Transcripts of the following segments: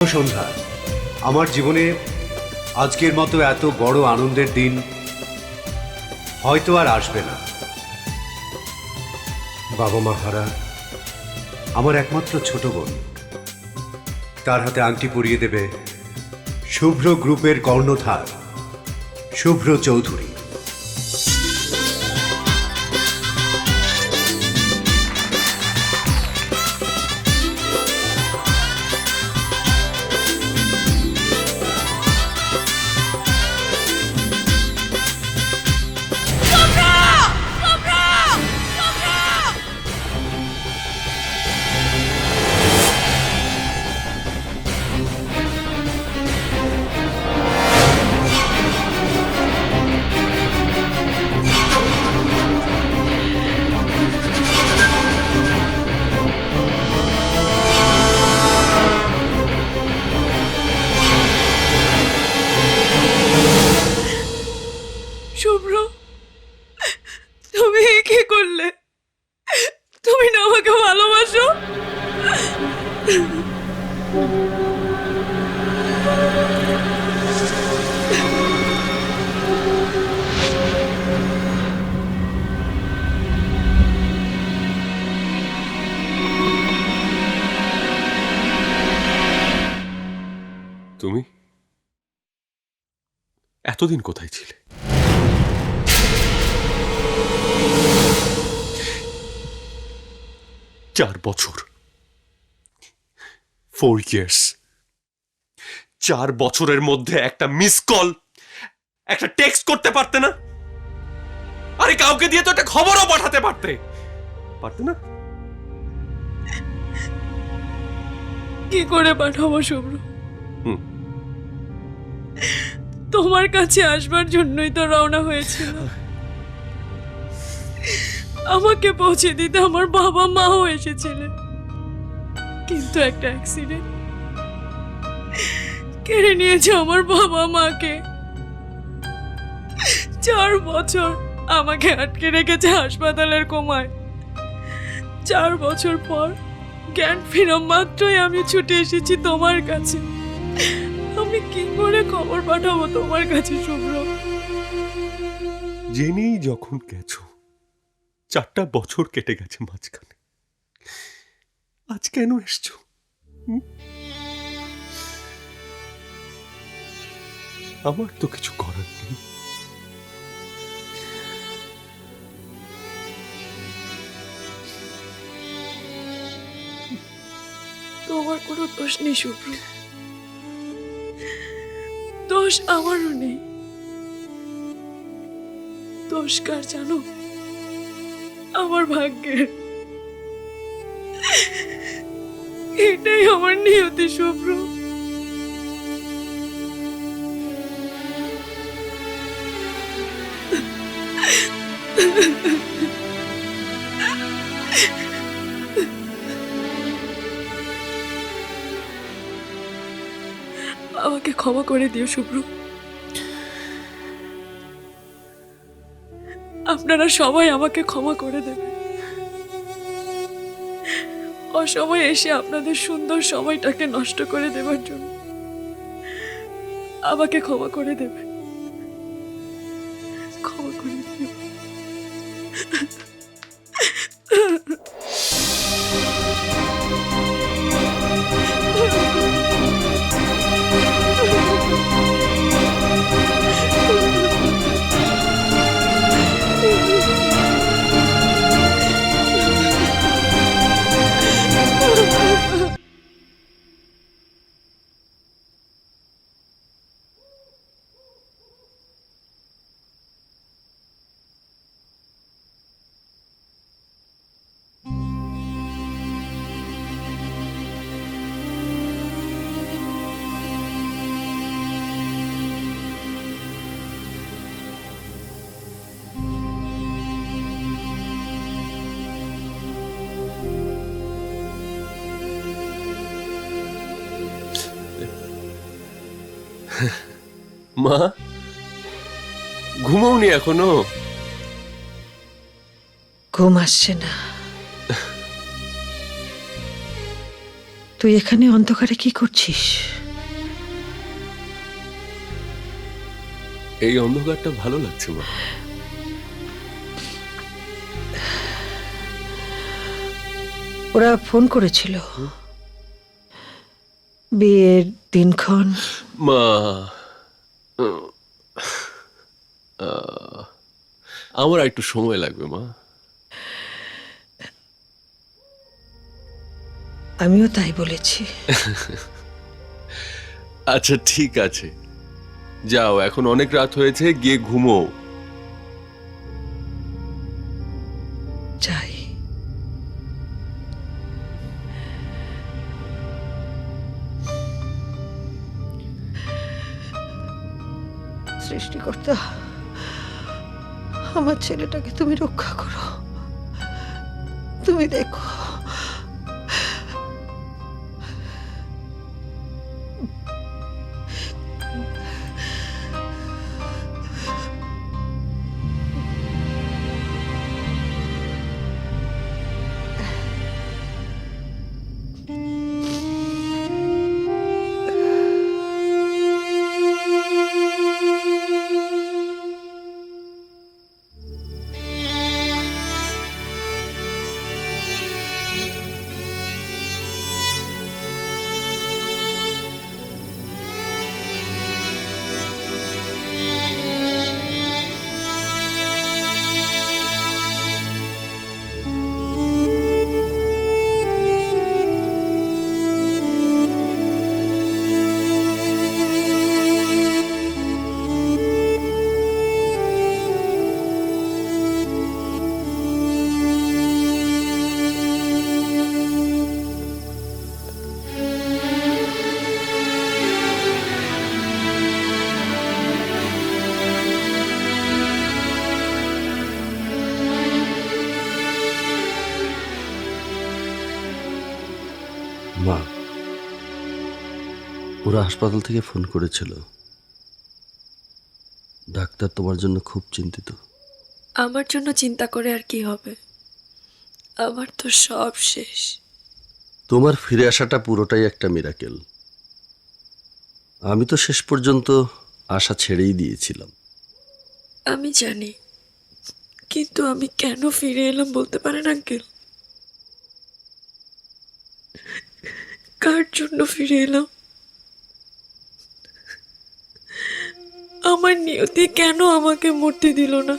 সন্ধ্যা, আমার জীবনে আজকের মতো এত বড় আনন্দের দিন হয়তো আর আসবে না। বাবা মা হারা আমার একমাত্র ছোট বোন, তার হাতে আংটি পরিয়ে দেবে শুভ্র গ্রুপের কর্ণধার শুভ্র চৌধুরী। শুভ্র, তুমি কি করলে? তুমি না আমাকে ভালোবাসো? তুমি এতদিন কোথায় ছিলে? 4 বছর, 4 years। 4 বছরের মধ্যে একটা মিস কল, একটা টেক্সট করতে পারতে না? আরে কাউকে দিয়ে তো একটা খবরও পাঠাতে পারতে না? কি করে পাঠাবো শুভ্র? তোমার কাছে আসবার জন্যই তো রওনা হয়েছিল। আমাকে পৌঁছে দিতে আমার বাবা মাও এসেছিলেন, কিন্তু একটা অ্যাক্সিডেন্ট কেড়ে নিয়েছে আমার বাবা মাকে। 4 বছর আমাকে আটকে রেখেছে হাসপাতালের কোমায়। 4 বছর পর জ্ঞান ফেরা মাত্রই আমি ছুটে এসেছি তোমার কাছে। আমি কি করে খবর পাঠাবো তোমার কাছে শুভ্র? জেনেই যখন গেছো, 4টা বছর কেটে গেছে মাঝখানে, আজ কেন এসছো? আমার তো কিছু করার নেই। তোমার কোনো দোষ নেই শুভ্র, দোষ আমারও নেই। দোষ কার জানো? আমার ভাগ্যের। এটাই আমার নিয়তি শুভ্র। আমাকে ক্ষমা করে দিও শুভ্র। আপনারা সবাই আমাকে ক্ষমা করে দেবেন। অসময়ে এসে আপনাদের সুন্দর সময়টাকে নষ্ট করে দেবার জন্য আমাকে ক্ষমা করে দেবেন। ক্ষমা করে দিও। মা, ঘুমাওনি এখনো? ঘুম আসছে না। তুই এখানে অন্ধকারে কি করছিস? এই অন্ধকারটা ভালো লাগছে মা। ওরা ফোন করেছিল বিয়ের দিনক্ষণ। মা আমার একটু সময় লাগবে মা। আমিও তাই বলেছি। আচ্ছা ঠিক আছে, যাও, এখন অনেক রাত হয়েছে, গিয়ে ঘুমো। যাই। সৃষ্টিকর্তা, আমার ছেলেটাকে তুমি রক্ষা করো। তুমি দেখো মা, ওরা হাসপাতাল থেকে ফোন করেছিল, ডাক্তার তোমার জন্য খুব চিন্তিত। আমার জন্য চিন্তা করে আর কি হবে? আমার তো সব শেষ। তোমার ফিরে আসাটা পুরোটাই একটা মিরাকেল। আমি তো শেষ পর্যন্ত আশা ছেড়েই দিয়েছিলাম। আমি জানি, কিন্তু আমি কেন ফিরে এলাম বলতে পারেন আঙ্কেল? কার জন্য ফিরে এলাম? আমার নিয়তি কেন আমাকে মরতে দিল না?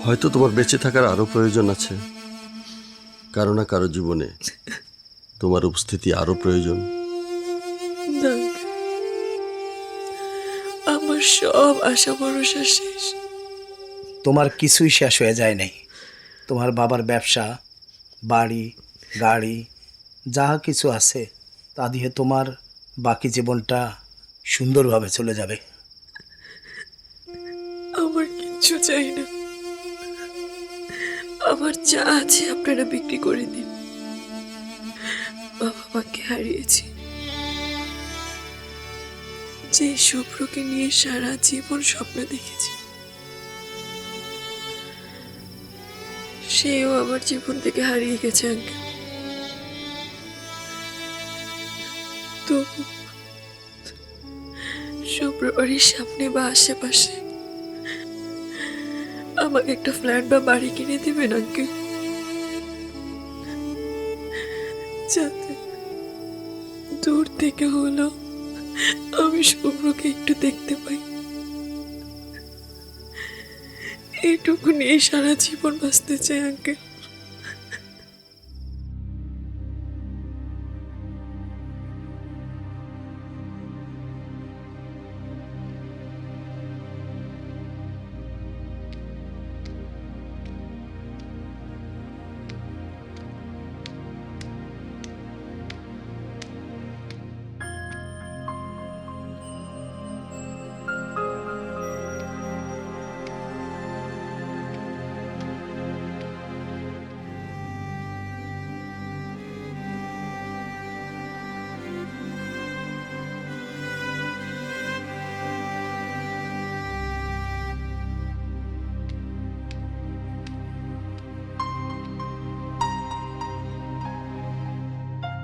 হয়তো তোমার বেঁচে থাকার আরো প্রয়োজন আছে, কারো না কারো জীবনে তোমার উপস্থিতি আরো প্রয়োজন। না, আমার সব আশা ভরসা শেষ। তোমার কিছুই শেষ হয়ে যায় নাই। তোমার বাবার ব্যবসা, বাড়ি, গাড়ি, যা কিছু আছে তা দিয়ে তোমার বাকি জীবনটা সুন্দরভাবে চলে যাবে। আমার কিচ্ছু চাই না। আমার যা আছে আপনারা বিক্রি করে দিন। বাবা মাকে হারিয়েছি, যে শুভ্রকে নিয়ে সারা জীবন স্বপ্ন দেখেছি, সেও আমার জীবন থেকে হারিয়ে গেছে আঙ্কেল। তবু শুভ্র বাড়ির সামনে বা আশেপাশে আমাকে একটা ফ্ল্যাট বা বাড়ি কিনে দিবেন আঙ্কেল, যাতে দূর থেকে হলো আমি শুভ্রকে একটু দেখতে পাই। এইটুকু নিয়ে সারা জীবন বাঁচতে চাই আঙ্কেল।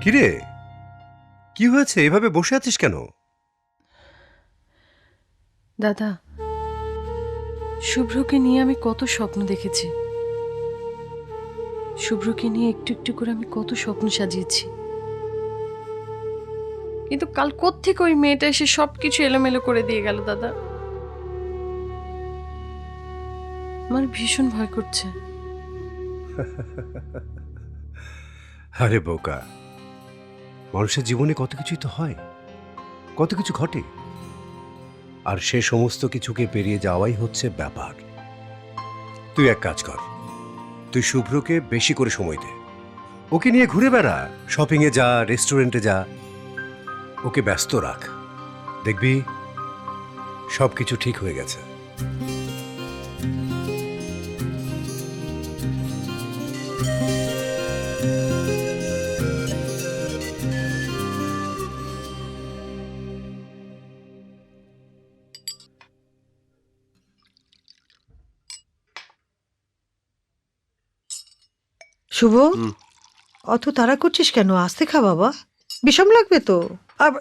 কিরে, কি হয়েছে? এভাবে বসে আছিস কেন? দাদা, শুভ্রকে নিয়ে আমি কত স্বপ্ন দেখেছি। শুভ্রকে নিয়ে একটু একটু করে আমি কত স্বপ্ন সাজিয়েছি, কিন্তু কাল কোত্থেকে ওই মেয়েটা এসে সবকিছু এলোমেলো করে দিয়ে গেল দাদা। আমার ভীষণ ভয় করছে। আরে বোকা, মানুষের জীবনে কত কিছুই তো হয়, কত কিছু ঘটে, আর সে সমস্ত কিছুকে পেরিয়ে যাওয়াই হচ্ছে ব্যাপার। তুই এক কাজ কর, তুই শুভ্রকে বেশি করে সময় দে, ওকে নিয়ে ঘুরে বেড়া, শপিংয়ে যা, রেস্টুরেন্টে যা, ওকে ব্যস্ত রাখ, দেখবি সব কিছু ঠিক হয়ে গেছে। শুভ, অত তাড়া করছিস কেন? আস্তে খা বাবা, বিষম লাগবে তো। আর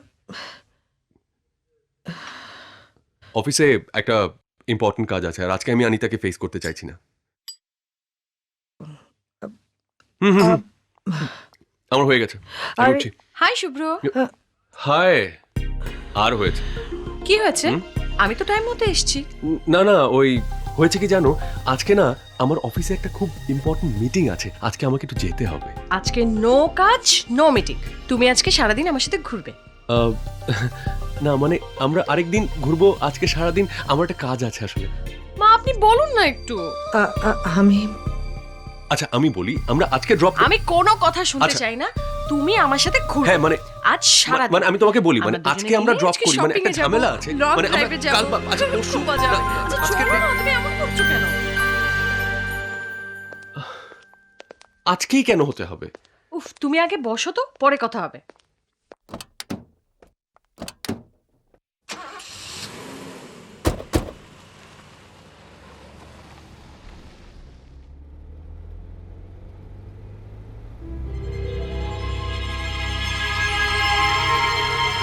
অফিসে একটা ইম্পর্টেন্ট কাজ আছে, আর আজকে আমি অনিতাকে ফেস করতে চাইছি না। আমার হয়ে গেছে, আমি আরে- উঠছি। হাই শুভ্র, হাই। আর হয়েছে? কি হয়েছে? আমি তো টাইম মতো এসেছি। না না, ওই হয়েছে কি জানো, আজকে না আমার অফিসে একটা খুব ইম্পর্টেন্ট মিটিং আছে, আজকে আমাকে একটু যেতে হবে। আজকে নো কাজ নো মিটিং, তুমি আজকে সারাদিন আমার সাথে ঘুরবে। আহ, না মানে আমরা আরেকদিন ঘুরবো, আজকে সারাদিন আমার একটা কাজ আছে আসলে। মা আপনি বলুন না একটু। আমি আচ্ছা আমি বলি, আমরা আজকে ড্রপ। আমি কোনো কথা শুনতে আচ্ছা। চাই না, তুমি আমার সাথে ঘুরবে। হ্যাঁ মানে আজ সারাদিন মানে আমি তোমাকে বলি, মানে আমরা দুজনে আজকে আমরা মিলে ড্রপ আজকে করি, মানে একটা shopping এ যাবো, ঝামেলা আছে, long মানে আমরা drive এ যাবো, কাল আচ্ছা পরশু খুব মজা হবে। না, আচ্ছা, আজকে চলো না, তুমি এমন করছো কেন? আজকেই কেন হতে হবে? উফ, তুমি আগে বসো তো, পরে কথা হবে।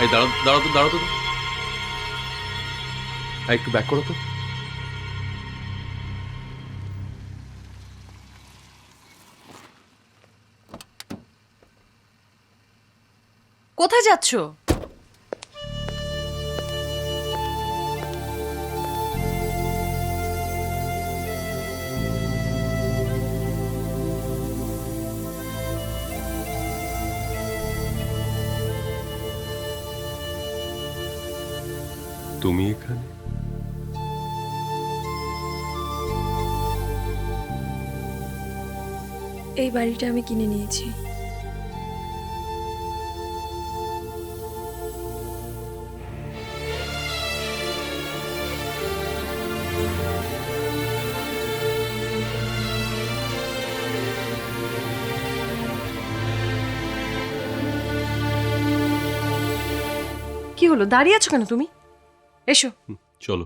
এই দাঁড়াও দাঁড়াও তো, দাঁড়াও তো, একটু ব্যাক করো তো। কোথায় যাচ্ছো? তুমি এখানে? এই বাড়িটা আমি কিনে নিয়েছি। কি হলো, দাঁড়িয়ে আছো কেন তুমি? এসো। চলো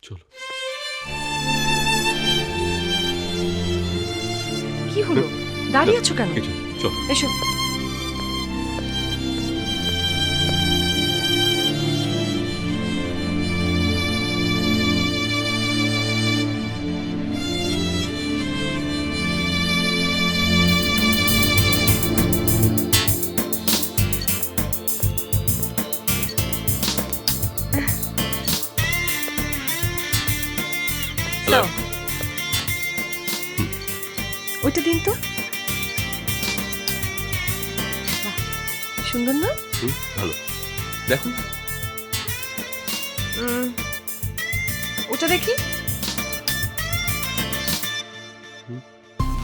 চলো। কি হলো, দাঁড়িয়ে আছো কেন? কিছু চলো। এসো। হ্যালো। ওইটা দিন তো। বাহ, সুন্দর না? ভালো, দেখো। ওটা দেখি।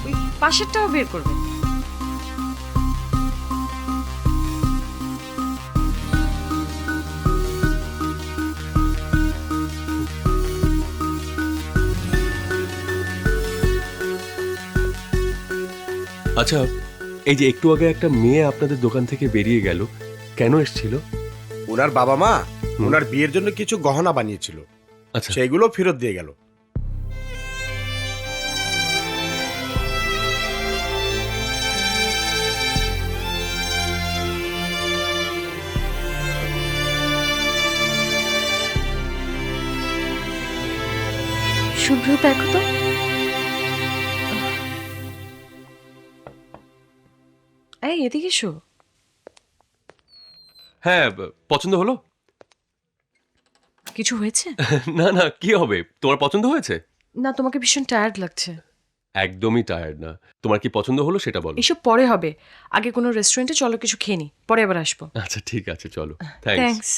ওই পাশেরটাও বের করবে। আচ্ছা, এই যে একটু আগে একটা মেয়ে আপনাদের দোকান থেকে বেরিয়ে গেল, কেন এসেছিল? ওনার বাবা মা ওনার বিয়ের জন্য কিছু গহনা বানিয়েছিল, আচ্ছা সেইগুলো ফেরত দিয়ে গেল। শুভ্র দেখো তো। এই এদিকে এসো। হ্যাঁ, পছন্দ হলো? কিছু হয়েছে? না না, কি হবে, তোমার পছন্দ হয়েছে? না, তোমাকে ভীষণ টায়ার্ড লাগছে। একদমই টায়ার্ড না। তোমার কি পছন্দ হলো সেটা বলো। এসব পরে হবে, আগে কোনো রেস্টুরেন্টে চলো কিছু খেয়ে নি, পরে আবার আসবো। আচ্ছা ঠিক আছে, চলো। থ্যাঙ্কস। থ্যাঙ্কস।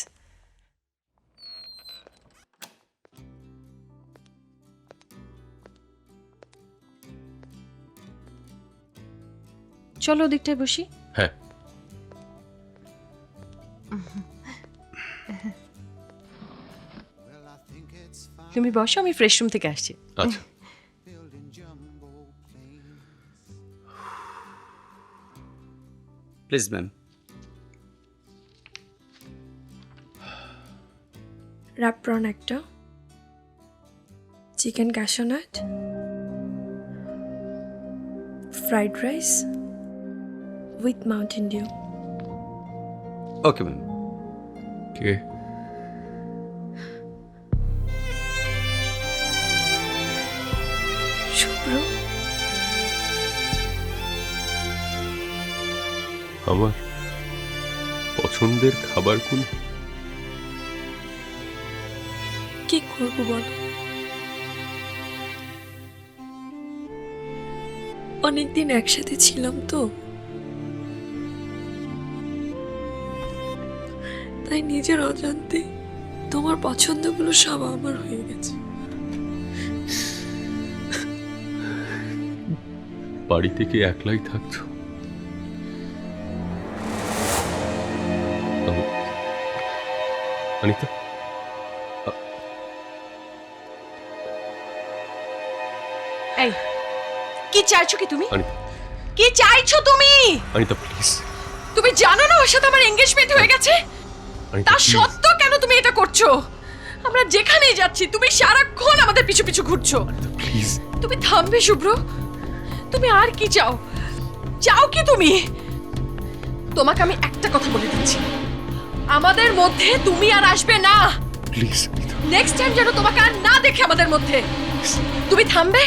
চলো ওদিকটায় বসি। হ্যাঁ। তুমি বসো, আমি ফ্রেশ রুম থেকে আসছি। আচ্ছা। Please ma'am. র্যাপ প্রন একটা, chicken cashew nut, fried rice with Mountain Dew. Okay ma'am. কে? শুভ্র, আমার পছন্দের খাবারগুলো। কি করবো বলো? অনেকদিন একসাথে ছিলাম তো, তাই নিজের অজান্তে তোমার পছন্দগুলো সব আমার হয়ে গেছে। বাড়ি থেকে একলাই থাকছো? অনিতা, এই কি চাইছো কি তুমি? অনিতা, কি চাইছো তুমি? অনিতা প্লিজ। তুমি জানো না ওর সাথে আমার এঙ্গেজমেন্ট হয়ে গেছে? অনিতা তা please। সত্ত্বেও কেন তুমি এটা করছো? আমরা যেখানেই যাচ্ছি তুমি সারাক্ষণ আমাদের পিছু পিছু ঘুরছো। প্লিজ। তুমি থামবে শুভ্র? তুমি আর কি চাও? চাও কি তুমি? তোমাকে আমি একটা কথা বলে দিচ্ছি, আমাদের মধ্যে তুমি আর আসবে না। প্লিজ। নেক্সট টাইম যেন তোমাকে আর না দেখে আমাদের মধ্যে। তুমি থামবে?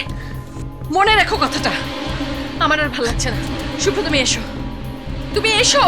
মনে রেখো কথাটা। আমার আর ভালো লাগছে না। শুভ্র তুমি এসো, তুমি এসো।